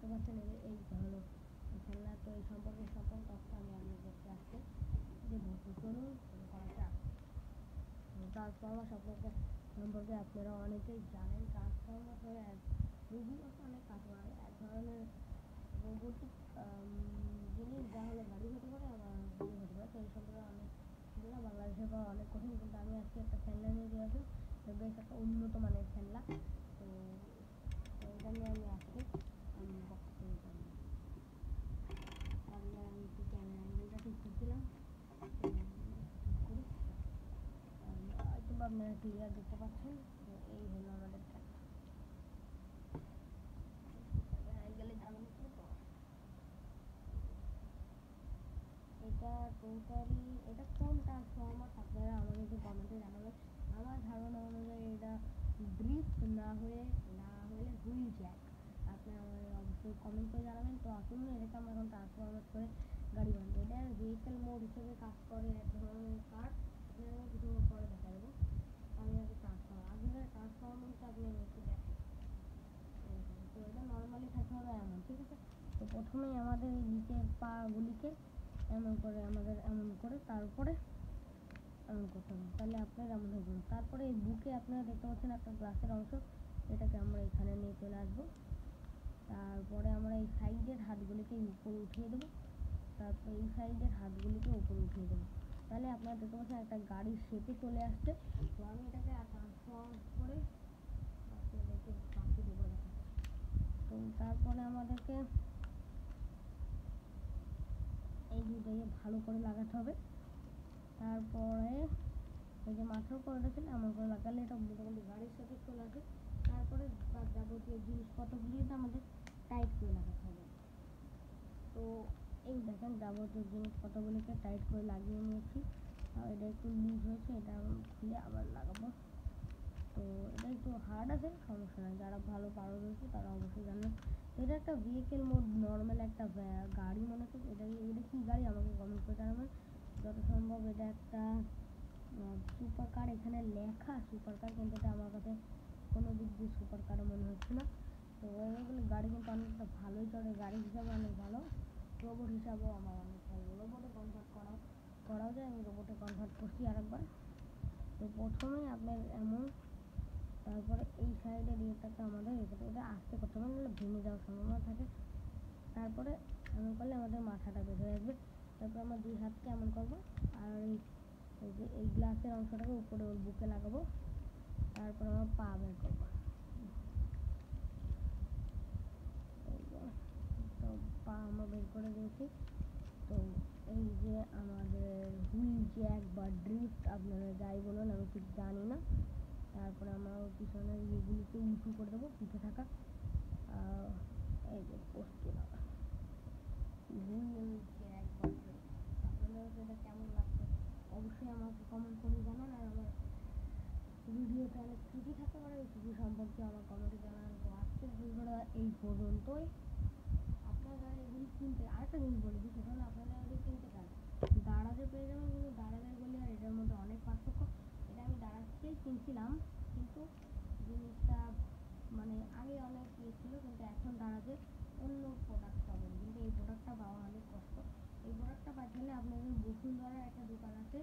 দেখতে পাচ্ছেন এই হলো খেলনা। তো এই সম্পর্কে সকল তথ্য আমি আপনাদেরকে আজকে দেবো। তো চলুন শুরু করা যাক। ট্রান্সফর্মার সম্পর্কে আপনারা অনেকেই জানেন। ট্রান্সফর্মার হলো রোবট অনেক কাজ করে, এক ধরনের রোবোটিক জিনিস যা হলো গাড়ি হতে পারে আবার গাড়ি হতে পারে। তো এই সম্পর্কে অনেক খেলনা বাংলাদেশে পাওয়া অনেক কঠিন, কিন্তু আমি আজকে একটা খেলনা নিয়ে চলে আসি, বেশ একটা উন্নত মানের খেলনা। তো এটা নিয়ে আমি আজকে বক্তব্য করব। তাহলে আমি একটু ক্যামেরা অ্যাঙ্গেলটা ঠিক করছিলাম, হয়তো আপনারা ক্লিয়ার দেখতে পাচ্ছেন। তো এই হলো আমাদের খেলনা। অ্যাঙ্গেলে ঝামেলা ছিল তো। এটা টোটালি এটা কোন ট্রান্সফর্মার আপনারা আমাদেরকে কমেন্টে জানাবেন। আমার ধারণা অনুযায়ী এটা ড্রিফট না হলে হুইল জ্যাক। আপনারা আমাদের অবশ্যই কমেন্ট করে জানাবেন। তো আসুন এটাকে আমরা এখন ট্রান্সফর্মার করে গাড়ি বানাই। এটা ভেহিকেল মোড হিসেবে কাজ করে এক ধরনের কার। আপনারা কিছু পরে দেখা যাবো। আমি আগে ট্রান্সফর্মারটা আপনি একটু দেখেন। তো এটা নর্মালি থাকতে হবে এমন, ঠিক আছে। তো প্রথমেই আমাদের এই নিচের পাগুলিকে এমন করে তারপরে এমন করতে হবে, তাহলে আপনার এমন হয়ে যাবে। তারপরে এই বুকে আপনারা দেখতে পাচ্ছেন একটা গ্লাসের অংশ, এটাকে আমরা এখানে নিয়ে চলে আসবো। তারপরে আমরা এই সাইডের হাতগুলিকে উপরে উঠিয়ে দেবো, তারপরে এই সাইডের হাতগুলিকে উপরে উঠিয়ে দেবো। তাহলে আপনারা দেখতে পাচ্ছেন একটা গাড়ির শেপে চলে আসছে। তো আমি এটাকে ট্রান্সফর্ম করে আপনাদেরকে বাকি দেবো দেখাচ্ছি। তো তারপরে আমাদেরকে এই দুটোকে ভালো করে লাগাতে হবে। তারপরে এই যে মাথার উপর ওটা ছিল এমন করে লাগালে এটা মোটামুটি গাড়ির সাথে চলে আসে। তারপরে যাবতীয় জিনিসপত্রগুলি আমাদের টাইট করে লাগাতে হবে। তো এই দেখেন যাবতীয় জিনিসপত্রগুলিকে টাইট করে লাগিয়ে নিয়েছি। আর এটা একটু লুজ হয়েছে, এটা খুলে আবার লাগাবো। তো এটা একটু হার্ড আছে, সমস্যা নেই, যারা ভালো পারদর্শী তারা অবশ্যই জানবেন। তো এটা একটা ভেহিকেল মোড নর্মাল একটা গাড়ি মনে করছে। এটা কী গাড়ি আমাকে কমেন্ট করে জানাবেন। যত সম্ভব এটা একটা সুপার কার। এখানে লেখা সুপার কার, কিন্তু এটা আমার কাছে কোনো দিক দিয়ে সুপার কারও মনে হচ্ছে না। তো এগুলো গাড়ি কিন্তু অনেকটা ভালোই চলে, গাড়ি হিসাবে অনেক ভালো, রোবট হিসাবেও আমার অনেক ভালো। রোবটে কনভার্ট করাও যায়, আমি রোবটে কনভার্ট করছি আরেকবার। তো প্রথমেই আপনার এমন, তারপরে এই সাইডের ইয়েটাকে আমাদের এটা আস্তে করতে হবে, নাহলে ভেঙে যাওয়ার সম্ভাবনা থাকে। তারপরে এমন করলে আমাদের মাথাটা বের হয়ে আসবে। তারপর আমরা দুই হাতকে এমন করবো, আর এই যে এই গ্লাসের অংশটাকে উপরে ওর বুকে লাগাবো। তারপর আমরা পা বের করবো। তো পা আমরা বের করে দিয়েছি। তো এই যে আমাদের হুইল জ্যাক বা ড্রিফট আপনারা যাই বলুন, আমি ঠিক জানি না। তারপরে আমরা পিছনের ইয়েগুলিকে উঁচু করে দেবো, পিঠে থাকা এই যে পোস্ট লাগা হুইল জ্যাক বা ড্রিফট। আপনাদের এটা কেমন লাগছে অবশ্যই আমাকে কমেন্ট করে জানান। আর আমার ভিডিওতে অনেক ত্রুটি থাকতে পারে, এই ত্রুটি সম্পর্কে আমার কমেন্টে জানান। তো আজকের ভিডিওটা এই পর্যন্তই। আপনারা এগুলি কিনতে, আরেকটা জিনিস বলে দিই, সেটা হলো আপনারা এগুলি কিনতে চান দারাজে পেয়ে যাবেন, কিন্তু দারাজের গুলি আর এটার মধ্যে অনেক পার্থক্য। এটা আমি দারাজকেই কিনছিলাম, কিন্তু জিনিসটা মানে আগে অনেক ছিল, কিন্তু এখন দারাজে অন্য প্রোডাক্ট পাবেন, কিন্তু এই প্রোডাক্টটা পাওয়া অনেক কষ্ট। এই প্রোডাক্টটা পাইতে হলে আপনাদের বসুন্ধরার একটা দোকান আছে,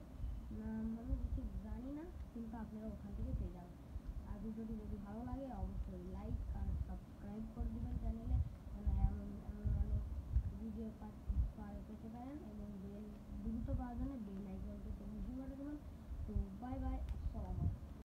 আমি ঠিক জানি না, কিন্তু আপনারা ওখান থেকে পেয়ে যাবেন। আর ভিডিওটি যদি ভালো লাগে অবশ্যই লাইক